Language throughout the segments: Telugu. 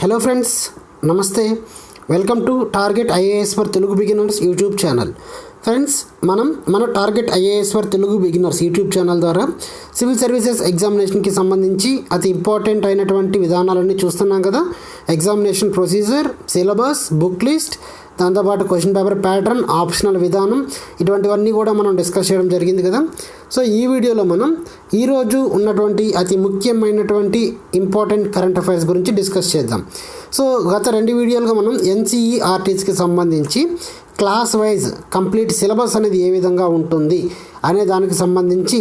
హలో ఫ్రెండ్స్, నమస్తే. Welcome to target IAS for Telugu beginners YouTube channel. Friends, మన target IAS for Telugu beginners YouTube channel ద్వారా సివిల్ సర్వీసెస్ ఎగ్జామినేషన్కి సంబంధించి అతి ఇంపార్టెంట్ అయినటువంటి విధానాలన్నీ చూస్తున్నాం కదా. Examination procedure, syllabus, book list, దాంతోపాటు క్వశ్చన్ పేపర్ ప్యాటర్న్, ఆప్షనల్ విధానం, ఇటువంటివన్నీ కూడా మనం డిస్కస్ చేయడం జరిగింది కదా. సో ఈ వీడియోలో మనం ఈరోజు ఉన్నటువంటి అతి ముఖ్యమైనటువంటి ఇంపార్టెంట్ కరెంట్ అఫైర్స్ గురించి డిస్కస్ చేద్దాం. సో గత 2 వీడియోలుగా మనం ఎన్సీఈఆర్టీస్కి సంబంధించి క్లాస్ వైజ్ కంప్లీట్ సిలబస్ అనేది ఏ విధంగా ఉంటుంది అనే దానికి సంబంధించి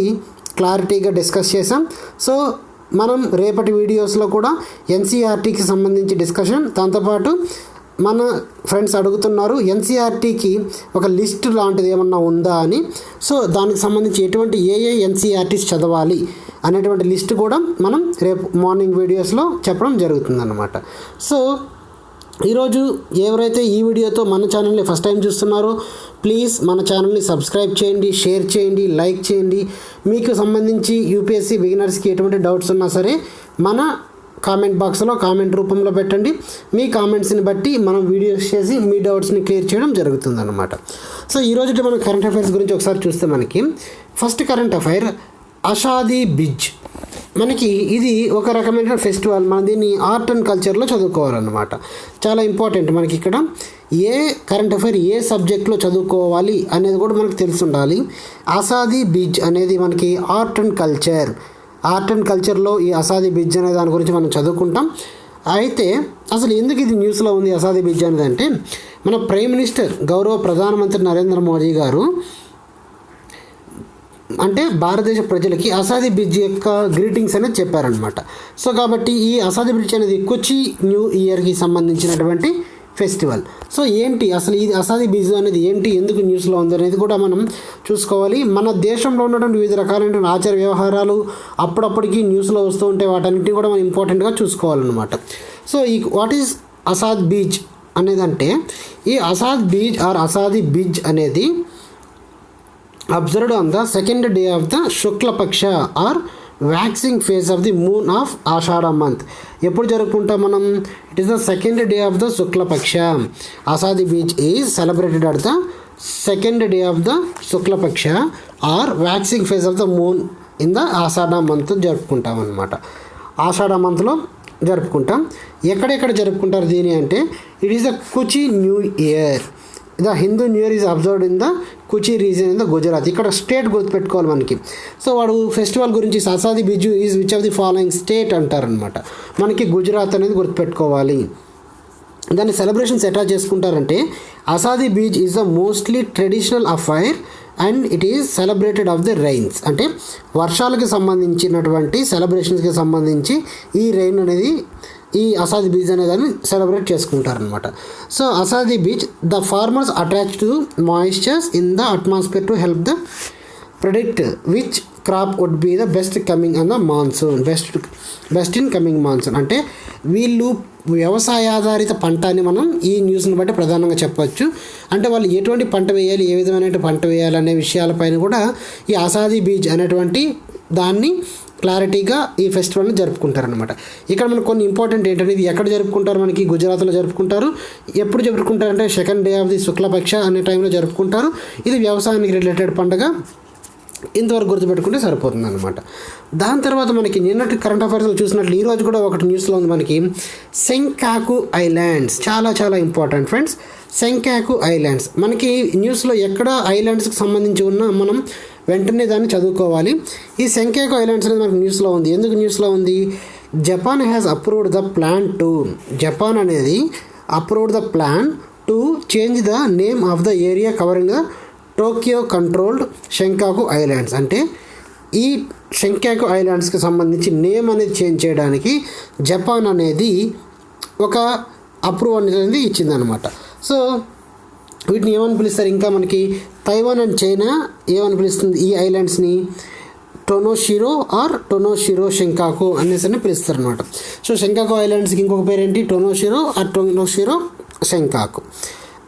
క్లారిటీగా డిస్కస్ చేసాం. సో మనం రేపటి వీడియోస్లో కూడా ఎన్సీఆర్టీకి సంబంధించి డిస్కషన్, దాంతోపాటు మన ఫ్రెండ్స్ అడుగుతున్నారు ఎన్సీఆర్టీకి ఒక లిస్ట్ లాంటిది ఏమన్నా ఉందా అని. సో దానికి సంబంధించి ఎటువంటి ఏ ఎన్సీఆర్టీస్ చదవాలి అనేటువంటి లిస్ట్ కూడా మనం రేపు మార్నింగ్ వీడియోస్లో చెప్పడం జరుగుతుందన్నమాట. సో ఈరోజు ఎవరైతే ఈ వీడియోతో మన ఛానల్ని ఫస్ట్ టైం చూస్తున్నారో ప్లీజ్ మన ఛానల్ని సబ్స్క్రైబ్ చేయండి, షేర్ చేయండి, లైక్ చేయండి. మీకు సంబంధించి యూపీఎస్సీ బిగినర్స్కి ఎటువంటి డౌట్స్ ఉన్నా సరే మన కామెంట్ బాక్స్లో కామెంట్ రూపంలో పెట్టండి. మీ కామెంట్స్ని బట్టి మనం వీడియోస్ చేసి మీ డౌట్స్ని క్లియర్ చేయడం జరుగుతుందన్నమాట. సో ఈరోజు మనం కరెంట్ అఫైర్స్ గురించి ఒకసారి చూస్తే మనకి ఫస్ట్ కరెంట్ అఫైర్ ఆషాదీ బిజ్. మనకి ఇది ఒక రకమైన ఫెస్టివల్. మనం దీన్ని ఆర్ట్ అండ్ కల్చర్లో చదువుకోవాలన్నమాట. చాలా ఇంపార్టెంట్. మనకి ఇక్కడ ఏ కరెంట్ అఫైర్ ఏ సబ్జెక్ట్లో చదువుకోవాలి అనేది కూడా మనకు తెలిసి ఉండాలి. ఆషాదీ బిజ్ అనేది మనకి ఆర్ట్ అండ్ కల్చర్లో ఈ ఆషాదీ బిజ్ అనే దాని గురించి మనం చదువుకుంటాం. అయితే అసలు ఎందుకు ఇది న్యూస్లో ఉంది ఆషాదీ బిజ్ అనేది అంటే, మన ప్రైమ్ మినిస్టర్ గౌరవ ప్రధానమంత్రి నరేంద్ర మోదీ గారు అంటే భారతదేశ ప్రజలకి ఆషాదీ బిజ్ యొక్క గ్రీటింగ్స్ అనేది చెప్పారనమాట. సో కాబట్టి ఈ ఆషాదీ బిజ్ అనేది కొచ్చి న్యూ ఇయర్కి సంబంధించినటువంటి ఫెస్టివల్. సో ఏంటి అసలు ఇది ఆషాదీ బిజ్ అనేది ఏంటి, ఎందుకు న్యూస్లో ఉంది అనేది కూడా మనం చూసుకోవాలి. మన దేశంలో ఉన్నటువంటి వివిధ రకాలైన ఆచార వ్యవహారాలు అప్పుడప్పటికి న్యూస్లో వస్తూ ఉంటే వాటన్నిటిని కూడా మనం ఇంపార్టెంట్గా చూసుకోవాలన్నమాట. సో ఈ వాట్ ఈజ్ ఆషాద్ బీజ్ అనేదంటే, ఈ ఆషాద్ బీజ్ ఆర్ ఆషాదీ బిజ్ అనేది observed on the second day of the Shukla Paksha or waxing phase of the moon of Ashadha month. ఎప్పుడు జరుపుకుంటాం మనం? It is the second day of the Shukla Paksha. Ashadhi Beej is celebrated at the second day of the Shukla Paksha or waxing phase of the moon in the Ashadha month జరుపుకుంటాం అన్నమాట. ఆషాఢ మంత్లో జరుపుకుంటాం. ఎక్కడెక్కడ జరుపుకుంటారు దీని అంటే, it is the Kutchi new year. The Hindu new year is observed in the Kutchi region in the Gujarat. ఇక్కడ స్టేట్ గుర్తుపెట్టుకోవాలి మనకి. సో వాడు ఫెస్టివల్ గురించి Ashadhi Bij is which of the following state అంటారనమాట. మనకి గుజరాత్ అనేది గుర్తుపెట్టుకోవాలి. దాన్ని సెలబ్రేషన్స్ ఎట్లా చేసుకుంటారంటే, Ashadhi Beej is the mostly traditional affair and it is celebrated of the rains. అంటే వర్షాలకి సంబంధించినటువంటి సెలబ్రేషన్స్కి సంబంధించి ఈ రెయిన్ అనేది, ఈ ఆషాదీ బీజ్ అనే దాన్ని సెలబ్రేట్ చేసుకుంటారనమాట. So Ashadhi Beej, the farmers attach to moistures in the atmosphere to help the predict which crop would be the best coming on the monsoon, best in coming monsoon. అంటే వీళ్ళు వ్యవసాయ ఆధారిత పంట అని మనం ఈ న్యూస్ని బట్టి ప్రధానంగా చెప్పవచ్చు. అంటే వాళ్ళు ఎటువంటి పంట వేయాలి, ఏ విధమైన పంట వేయాలి అనే విషయాలపైన కూడా ఈ ఆషాదీ బీజ్ అనేటువంటి దాన్ని క్లారిటీగా ఈ ఫెస్టివల్ని జరుపుకుంటారనమాట. ఇక్కడ మనకు కొన్ని ఇంపార్టెంట్ ఏంటంటే, ఇది ఎక్కడ జరుపుకుంటారు? మనకి గుజరాత్లో జరుపుకుంటారు. ఎప్పుడు జరుపుకుంటారంటే సెకండ్ డే ఆఫ్ ది శుక్లపక్ష అనే టైంలో జరుపుకుంటారు. ఇది వ్యవసాయానికి రిలేటెడ్ పండుగ. ఇంతవరకు గుర్తుపెట్టుకుంటే సరిపోతుంది అనమాట. దాని తర్వాత మనకి నిన్నటి కరెంట్ అఫైర్స్లో చూసినట్లు ఈరోజు కూడా ఒకటి న్యూస్లో ఉంది మనకి, సెంకాకు ఐలాండ్స్. చాలా చాలా ఇంపార్టెంట్ ఫ్రెండ్స్. సెంకాకు ఐలాండ్స్ మనకి న్యూస్లో ఎక్కడ ఐలాండ్స్కి సంబంధించి ఉన్నా మనం వెంటనే దాన్ని చదువుకోవాలి. ఈ సెంకాకు ఐలాండ్స్ అనేది మనకి న్యూస్లో ఉంది. ఎందుకు న్యూస్లో ఉంది? Japan has approved the plan to, Japan అనేది approved the plan to change the name of the area covering the Tokyo controlled Senkaku islands. అంటే ఈ షెంకాకు ఐలాండ్స్కి సంబంధించి నేమ్ అనేది చేంజ్ చేయడానికి జపాన్ అనేది ఒక అప్రూవ్ అనేది ఇచ్చిందనమాట. సో వీటిని ఏమని పిలుస్తారు? ఇంకా మనకి తైవాన్ అండ్ చైనా ఏమని పిలుస్తుంది ఈ ఐలాండ్స్ని? టొనోషిరో ఆర్ టొనోషిరో షెంకాకు అనేసి పిలుస్తారు అనమాట. సో షెంకాకు ఐలాండ్స్కి ఇంకొక పేరు ఏంటి? టొనోషిరో ఆర్ టొనోషిరో షెంకాకు.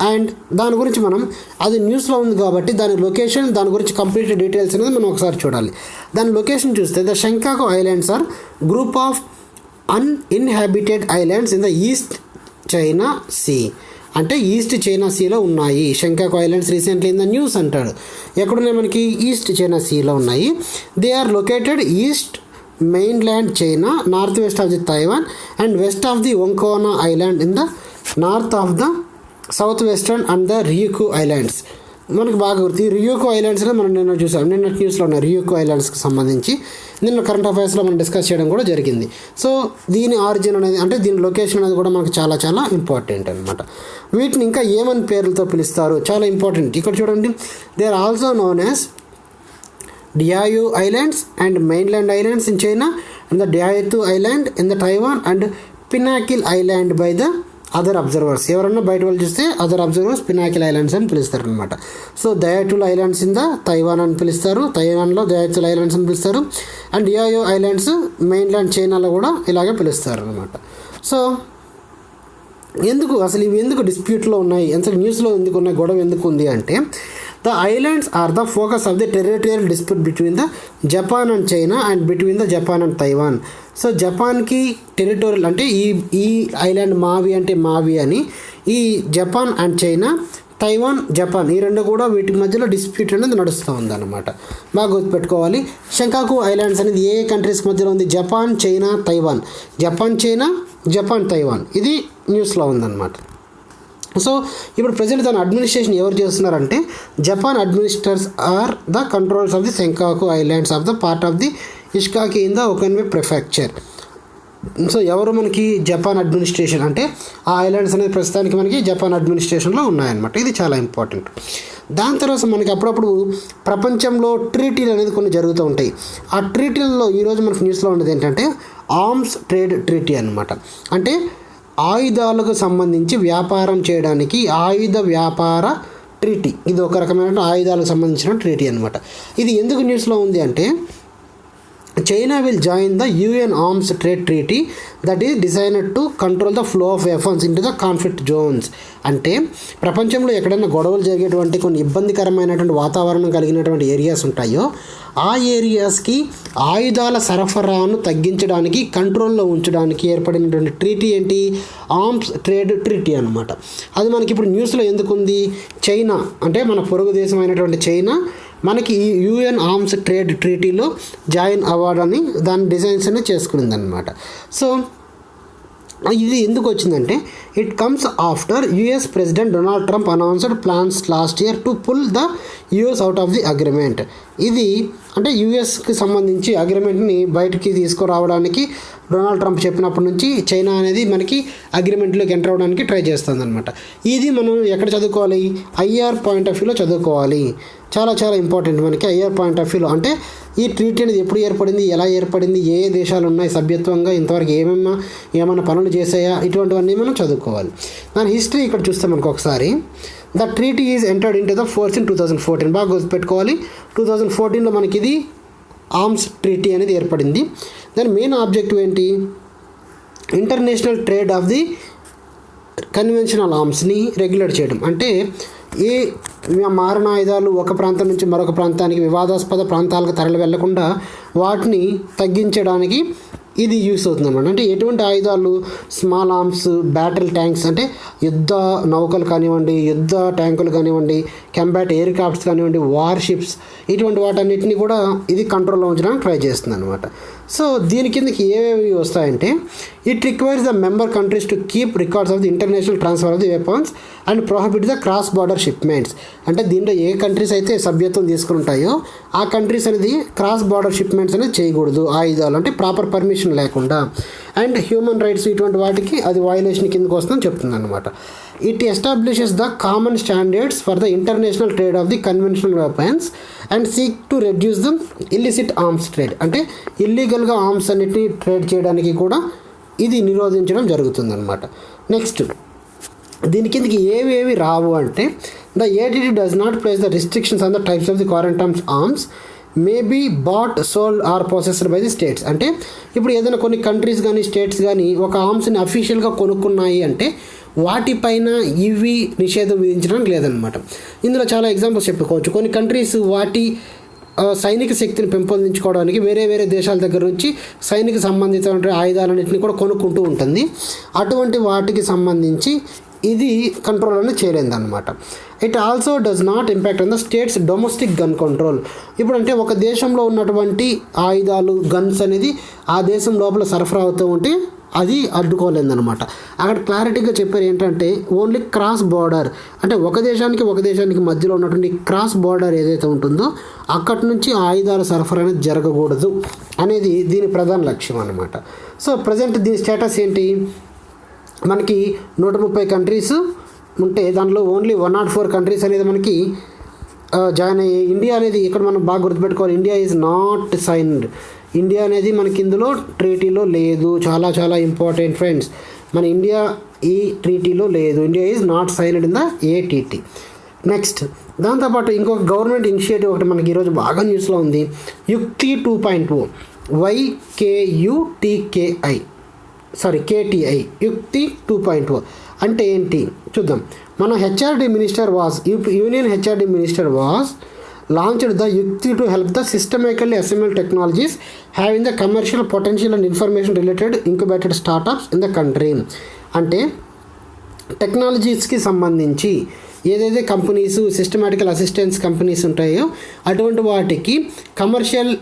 అండ్ దాని గురించి మనం, అది న్యూస్లో ఉంది కాబట్టి దాని లొకేషన్, దాని గురించి కంప్లీట్ డీటెయిల్స్ అనేది మనం ఒకసారి చూడాలి. దాని లొకేషన్ చూస్తే, the Senkaku islands are group of uninhabited islands in the East China Sea. అంటే ఈస్ట్ చైనా సీలో ఉన్నాయి. Senkaku islands recently in the news అంటాడు. ఎక్కడున్నాయి మనకి? ఈస్ట్ చైనా సీలో ఉన్నాయి. They are located east mainland China, north west of the Taiwan and west of the Okinawa island in the north of the south western and the Ryukyu islands. మనకు బాగా గుర్తు ఈ రియుకు ఐలాండ్స్ మనం నిన్న చూసాం. నిన్న న్యూస్లో ఉన్న రియుకు ఐలాండ్స్కి సంబంధించి నిన్న కరెంట్ అఫైర్స్లో మనం డిస్కస్ చేయడం కూడా జరిగింది. సో దీని ఆరిజిన్ అనేది అంటే దీని లొకేషన్ అనేది కూడా మనకు చాలా చాలా ఇంపార్టెంట్ అనమాట. వీటిని ఇంకా ఏమని పేర్లతో పిలుస్తారు? చాలా ఇంపార్టెంట్. ఇక్కడ చూడండి, they are also known as Diaoyu islands and mainland islands in China and the Diaoyutai island in the Taiwan and Pinnacle island by the other observers. ఎవరన్నా బయట వాళ్ళు చూస్తే అదర్ అబ్జర్వర్స్ పినాకిల్ ఐలాండ్స్ అని పిలుస్తారు అనమాట. So Diaoyutai islands in the Taiwan అని పిలుస్తారు, తైవాన్లో దయాటుల్ ఐలాండ్స్ అని పిలుస్తారు, అండ్ డియాయో ఐలాండ్స్ మెయిన్లాండ్ చైనాలో కూడా ఇలాగే పిలుస్తారు అనమాట. సో ఎందుకు అసలు ఇవి ఎందుకు డిస్ప్యూట్లో ఉన్నాయి, ఎంత న్యూస్లో ఎందుకు ఉన్నాయి, గొడవ ఎందుకు ఉంది అంటే the islands are the focus of the territorial dispute between the Japan and China and between the Japan and Taiwan. So జపాన్కి టెరిటోరియల్ అంటే ఈ ఐలాండ్ మావి అంటే మావి అని, ఈ Japan and China, Taiwan Japan ఈ రెండు కూడా వీటి మధ్యలో డిస్ప్యూట్ అనేది నడుస్తూ ఉందన్నమాట. బాగా గుర్తుపెట్టుకోవాలి. షెంకాకు ఐలాండ్స్ అనేది ఏ కంట్రీస్ మధ్యలో ఉంది? Japan, China, Taiwan. Japan, China, Japan, Taiwan. ఇది న్యూస్లో ఉందన్నమాట. సో ఇప్పుడు ప్రజెంట్ దాని అడ్మినిస్ట్రేషన్ ఎవరు చేస్తున్నారంటే Japan administrators are the controls of the Senkaku islands of the part of the Ishigaki in the Okinawa prefecture. So ఎవరు మనకి? Japan administration. అంటే ఆ ఐలాండ్స్ అనేది ప్రస్తుతానికి మనకి జపాన్ అడ్మినిస్ట్రేషన్లో ఉన్నాయన్నమాట. ఇది చాలా ఇంపార్టెంట్. దాని తర్వాత మనకి అప్పుడప్పుడు ప్రపంచంలో ట్రీటీలు అనేది కొన్ని జరుగుతూ ఉంటాయి. ఆ ట్రీటీలలో ఈరోజు మనకు న్యూస్లో ఉండేది ఏంటంటే ఆర్మ్స్ ట్రేడ్ ట్రీటీ అనమాట. అంటే ఆయుధాలకు సంబంధించి వ్యాపారం చేయడానికి ఆయుధ వ్యాపార ట్రీటీ. ఇది ఒక రకమైన ఆయుధాలకు సంబంధించిన ట్రీటీ అనమాట. ఇది ఎందుకు న్యూస్లో ఉంది అంటే China will join the UN arms trade treaty that is designed to control the flow of weapons into the conflict zones. అంటే ప్రపంచంలో ఎక్కడైనా గొడవలు జరిగేటువంటి కొన్ని ఇబ్బందికరమైనటువంటి వాతావరణం కలిగినటువంటి ఏరియాస్ ఉంటాయో ఆ ఏరియాస్కి ఆయుధాల సరఫరాను తగ్గించడానికి, కంట్రోల్లో ఉంచడానికి ఏర్పడినటువంటి ట్రీటీ ఏంటి? ఆర్మ్స్ ట్రేడ్ ట్రీటీ అనమాట. అది మనకి ఇప్పుడు న్యూస్లో ఎందుకుంది? చైనా అంటే మన పొరుగు దేశం అయినటువంటి చైనా మనకి ఈ యుఎన్ ఆర్మ్స్ ట్రేడ్ ట్రీటీలో జాయిన్ అవ్వాలని దాని డిజైన్స్ అనేది చేసుకునింది అనమాట. సో ఇది ఎందుకు వచ్చిందంటే it comes after US president Donald Trump announced plans last year to pull the US out of the agreement. ఇది అంటే యుఎస్కి సంబంధించి అగ్రిమెంట్ని బయటికి తీసుకురావడానికి డొనాల్డ్ ట్రంప్ చెప్పినప్పటి నుంచి చైనా అనేది మనకి అగ్రిమెంట్లోకి ఎంటర్ అవ్వడానికి ట్రై చేస్తుంది అనమాట. ఇది మనం ఎక్కడ చదువుకోవాలి? ఐఆర్ పాయింట్ ఆఫ్ వ్యూలో చదువుకోవాలి. చాలా చాలా ఇంపార్టెంట్ మనకి ఐఆర్ పాయింట్ ఆఫ్ వ్యూలో. అంటే ఈ ట్రీటీ అనేది ఎప్పుడు ఏర్పడింది, ఎలా ఏర్పడింది, ఏ దేశాలు ఉన్నాయి సభ్యత్వంగా, ఇంతవరకు ఏమైనా పనులు చేసాయా, ఇటువంటివన్నీ మనం చదువుకోవాలి. దాని హిస్టరీ ఇక్కడ చూస్తే మనకు ఒకసారి the treaty is entered in to the force in 2014. బాగా గుర్తుపెట్టుకోవాలి. 2014లో మనకి ఇది ఆర్మ్స్ ట్రీటీ అనేది ఏర్పడింది. దాని మెయిన్ ఆబ్జెక్టివ్ ఏంటి? International trade of the conventional ఆర్మ్స్ని రెగ్యులేట్ చేయడం. అంటే ఏ మారణాయుధాలు ఒక ప్రాంతం నుంచి మరొక ప్రాంతానికి, వివాదాస్పద ప్రాంతాలకు తరలి వెళ్లకుండా వాటిని తగ్గించడానికి ఇది యూస్ అవుతుంది అన్నమాట. అంటే ఎటువంటి ఆయుధాలు? స్మాల్ ఆర్మ్స్, బ్యాటిల్ ట్యాంక్స్ అంటే యుద్ధ నౌకలు కానివ్వండి, యుద్ధ ట్యాంకులు కానివ్వండి, కంబాట్ ఎయిర్ క్రాఫ్ట్స్ కానివ్వండి, వార్షిప్స్, ఇటువంటి వాటన్నిటిని కూడా ఇది కంట్రోల్లో ఉంచడానికి ట్రై చేస్తుంది అనమాట. సో దీని కిందకి ఏవేవి వస్తాయంటే it requires the member countries to keep records of the international transfer of the weapons and prohibit the cross border shipments. అంటే దీంట్లో ఏ కంట్రీస్ అయితే సభ్యత్వం తీసుకుని ఉంటాయో ఆ కంట్రీస్ అనేది క్రాస్ బార్డర్ షిప్మెంట్స్ అనేది చేయకూడదు ఆయుధాలు, అంటే ప్రాపర్ పర్మిషన్ లేకుండా. అండ్ హ్యూమన్ రైట్స్ ఇటువంటి వాటికి అది వయలేషన్ కిందకు వస్తుందని చెప్తుంది అనమాట. It establishes the common standards for the international trade of the conventional weapons and seek to reduce the illicit arms trade. అంటే ఇల్లీగల్గా ఆర్మ్స్ అన్నిటిని ట్రేడ్ చేయడానికి కూడా ఇది నిరోధించడం జరుగుతుందన్నమాట. నెక్స్ట్ దీని కిందకి ఏవేవి రావు అంటే the ATT does not place the restrictions on the types of the quarantines arms may be bought, sold or possessed by the states. అంటే ఇప్పుడు ఏదైనా కొన్ని కంట్రీస్ కానీ స్టేట్స్ కానీ ఒక ఆర్మ్స్ని అఫీషియల్గా కొనుక్కున్నాయి అంటే వాటిపైన ఇవి నిషేధం విధించడానికి లేదనమాట. ఇందులో చాలా ఎగ్జాంపుల్స్ చెప్పుకోవచ్చు. కొన్ని కంట్రీస్ వాటి సైనిక శక్తిని పెంపొందించుకోవడానికి వేరే వేరే దేశాల దగ్గర నుంచి సైనిక సంబంధిత ఆయుధాలన్నింటినీ కూడా కొనుక్కుంటూ ఉంటుంది. అటువంటి వాటికి సంబంధించి ఇది కంట్రోల్ అనేది చేయలేదన్నమాట. It also does not impact on the states domestic gun control. ఇప్పుడు అంటే ఒక దేశంలో ఉన్నటువంటి ఆయుధాలు గన్స్ అనేది ఆ దేశం లోపల సరఫరా అవుతూ ఉంటే అది అడ్డుకోలేదన్నమాట. అక్కడ క్లారిటీగా చెప్పారు ఏంటంటే ఓన్లీ క్రాస్ బార్డర్, అంటే ఒక దేశానికి మధ్యలో ఉన్నటువంటి క్రాస్ బార్డర్ ఏదైతే ఉంటుందో అక్కడి నుంచి ఆయుధాల సరఫరా అనేది జరగకూడదు అనేది దీని ప్రధాన లక్ష్యం అన్నమాట. సో ప్రజెంట్ దీని స్టేటస్ ఏంటి, మనకి 130 కంట్రీస్ ఉంటే దానిలో ఓన్లీ 104 కంట్రీస్ అనేది మనకి జాయిన్ అయ్యాయి. ఇండియా అనేది ఇక్కడ మనం బాగా గుర్తుపెట్టుకోవాలి, India is not signed. India అనేది మనకి ఇందులో ట్రీటీలో లేదు. చాలా చాలా ఇంపార్టెంట్ ఫ్రెండ్స్, మన ఇండియా ఈ ట్రీటీలో లేదు. India is not signed in the ATT. Next దాంతోపాటు ఇంకొక గవర్నమెంట్ ఇనిషియేటివ్ ఒకటి మనకి ఈరోజు బాగా న్యూస్లో ఉంది, యుక్తి 2.0 KTI యుక్తి 2.0 అంటే ఏంటి చూద్దాం. మన union HRD minister was launched the Yukti to help the systematically assembled technologies having the commercial potential and information related incubated startups in the country. అంటే టెక్నాలజీస్కి సంబంధించి ఏదైతే కంపెనీస్ సిస్టమాటికల్ అసిస్టెన్స్ కంపెనీస్ ఉంటాయో అటువంటి వాటికి కమర్షియల్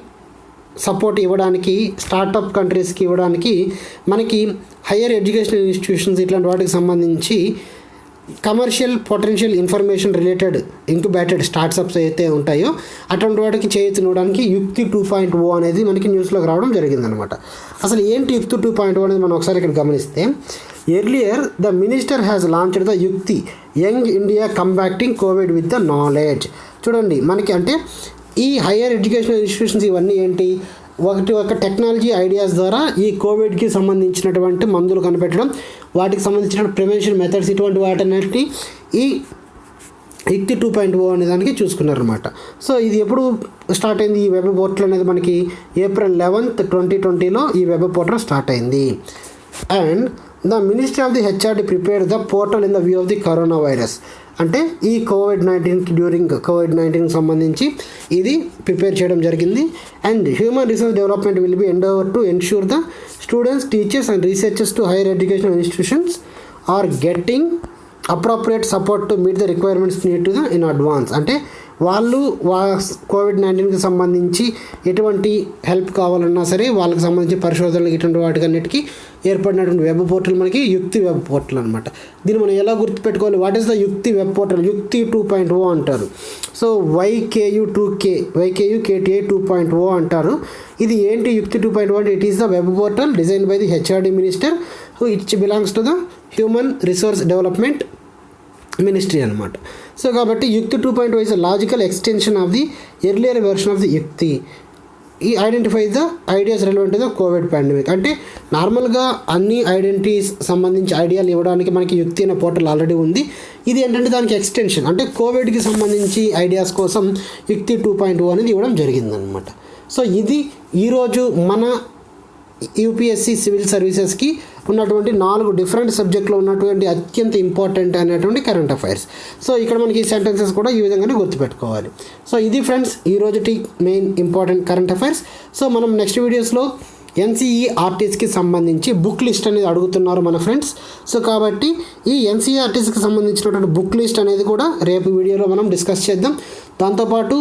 సపోర్ట్ ఇవ్వడానికి, స్టార్టప్ కంట్రీస్కి ఇవ్వడానికి మనకి హయ్యర్ ఎడ్యుకేషనల్ ఇన్స్టిట్యూషన్స్ ఇట్లాంటి వాటికి సంబంధించి commercial potential information related incubated startups అయితే ఉంటాయో అటువంటి వాటికి చేయునివ్వడానికి యుక్తి 2.0 అనేది మనకి న్యూస్లోకి రావడం జరిగిందనమాట. అసలు ఏంటి యుక్తి 2.0 అనేది మనం ఒకసారి ఇక్కడ గమనిస్తే, earlier the minister has launched the Yukti young India combating COVID with the knowledge. చూడండి మనకి అంటే ఈ హయ్యర్ ఎడ్యుకేషనల్ ఇన్స్టిట్యూషన్స్ ఇవన్నీ ఏంటి, ఒక టెక్నాలజీ ఐడియాస్ ద్వారా ఈ కోవిడ్కి సంబంధించినటువంటి మందులు కనిపెట్టడం, వాటికి సంబంధించిన ప్రివెన్షన్ మెథడ్స్ ఇటువంటి వాటన్నిటి ఈ యుక్తి 2.0 అనే దానికి చూసుకున్నారనమాట. సో ఇది ఎప్పుడు స్టార్ట్ అయింది, ఈ వెబ్ పోర్టల్ అనేది మనకి April 11th, 2020లో ఈ వెబ్ పోర్టల్ స్టార్ట్ అయింది. And the ministry of the HRD prepared the portal in the view of the corona virus. అంటే ఈ కోవిడ్-19 సంబంధించి ఇది ప్రిపేర్ చేయడం జరిగింది. And human resource development will be endeavour to ensure the students, teachers and researchers to higher educational institutions are getting appropriate support to meet the requirements need to the in advance. అంటే వాళ్ళు కోవిడ్-19కి సంబంధించి ఎటువంటి హెల్ప్ కావాలన్నా సరే వాళ్ళకి సంబంధించి పరిశోధనలకు ఇటువంటి వాటికన్నిటికీ ఏర్పడినటువంటి వెబ్ పోర్టల్ మనకి యుక్తి వెబ్ పోర్టల్ అనమాట. దీన్ని మనం ఎలా గుర్తుపెట్టుకోవాలి, వాట్ ఈస్ ద యుక్తి వెబ్ పోర్టల్, యుక్తి 2.0 అంటారు. సో YKUKTI 2.0 అంటారు. ఇది ఏంటి యుక్తి 2.0 అంటే it is the web portal design by the HRD minister who it belongs to the human resource development ministry అనమాట. సో కాబట్టి యుక్తి 2.0 is a logical extension of the earlier version of the యుక్తి. ఈ identify the ideas relevant to the Covid pandemic. అంటే నార్మల్గా అన్ని ఐడెంటిటీస్ సంబంధించి ఐడియాలు ఇవ్వడానికి మనకి యుక్తి అనే పోర్టల్ ఆల్రెడీ ఉంది. ఇది ఏంటంటే దానికి ఎక్స్టెన్షన్, అంటే కోవిడ్కి సంబంధించి ఐడియాస్ కోసం యుక్తి 2.0 అనేది ఇవ్వడం జరిగిందనమాట. సో ఇది ఈరోజు మన యూపీఎస్సీ సివిల్ సర్వీసెస్కి ఉన్నటువంటి 4 డిఫరెంట్ సబ్జెక్టులో ఉన్నటువంటి అత్యంత ఇంపార్టెంట్ అనేటువంటి కరెంట్ అఫైర్స్. సో ఇక్కడ మనకి ఈ సెంటెన్సెస్ కూడా ఈ విధంగానే గుర్తుపెట్టుకోవాలి. సో ఇది ఫ్రెండ్స్ ఈరోజుటి main important current affairs. So మనం నెక్స్ట్ వీడియోస్లో ఎన్సీఈఆర్టీస్కి సంబంధించి బుక్ లిస్ట్ అనేది అడుగుతున్నారు మన ఫ్రెండ్స్. సో కాబట్టి ఈ ఎన్సీఈఆర్టీస్కి సంబంధించినటువంటి బుక్ లిస్ట్ అనేది కూడా రేపు వీడియోలో మనం డిస్కస్ చేద్దాం. దాంతోపాటు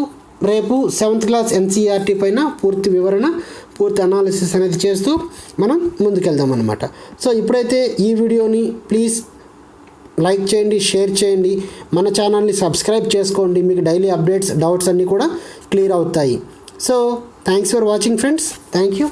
రేపు 7th క్లాస్ ఎన్సీఈఆర్టీ పైన పూర్తి వివరణ, పూర్తి అనాలిసిస్ అనేది చేస్తూ మనం ముందుకెళ్దాం అనమాట. సో ఇప్పుడైతే ఈ వీడియోని ప్లీజ్ లైక్ చేయండి, షేర్ చేయండి, మన ఛానల్ని సబ్స్క్రైబ్ చేసుకోండి. మీకు డైలీ అప్డేట్స్, డౌట్స్ అన్నీ కూడా క్లియర్ అవుతాయి. So thanks for watching friends. Thank you.